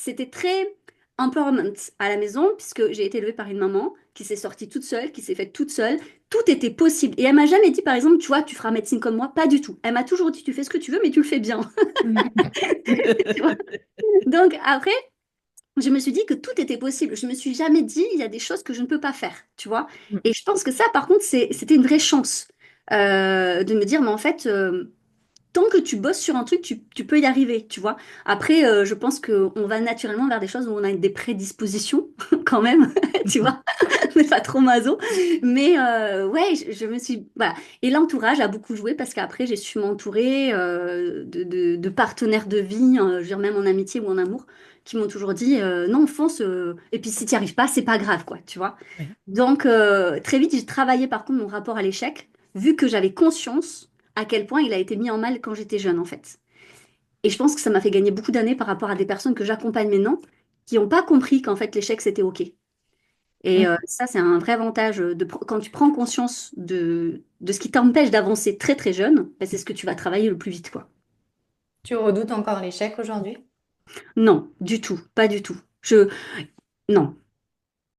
c'était très empowerment à la maison, puisque j'ai été élevée par une maman qui s'est sortie toute seule, qui s'est faite toute seule. Tout était possible. Et elle m'a jamais dit, par exemple, tu vois, tu feras médecine comme moi. Pas du tout. Elle m'a toujours dit, tu fais ce que tu veux, mais tu le fais bien. Tu vois. Donc après, je me suis dit que tout était possible. Je me suis jamais dit, il y a des choses que je ne peux pas faire, tu vois. Et je pense que ça, par contre, c'était une vraie chance de me dire, mais en fait, tant que tu bosses sur un truc, tu peux y arriver, tu vois. Après, je pense qu'on va naturellement vers des choses où on a des prédispositions, quand même, tu vois. On n'est pas trop maso. Mais ouais, je me suis... Voilà. Et l'entourage a beaucoup joué parce qu'après, j'ai su m'entourer de partenaires de vie, je veux dire, même en amitié ou en amour, qui m'ont toujours dit, non, fonce. Et puis, si tu n'y arrives pas, c'est pas grave, quoi, tu vois. Ouais. Donc, très vite, j'ai travaillé, par contre, mon rapport à l'échec, vu que j'avais conscience à quel point il a été mis en mal quand j'étais jeune, en fait. Et je pense que ça m'a fait gagner beaucoup d'années par rapport à des personnes que j'accompagne maintenant, qui n'ont pas compris qu'en fait, l'échec, c'était OK. Et ça, c'est un vrai avantage quand tu prends conscience de ce qui t'empêche d'avancer très très jeune, ben, c'est ce que tu vas travailler le plus vite, quoi. Tu redoutes encore l'échec aujourd'hui? Non, du tout, pas du tout. Non.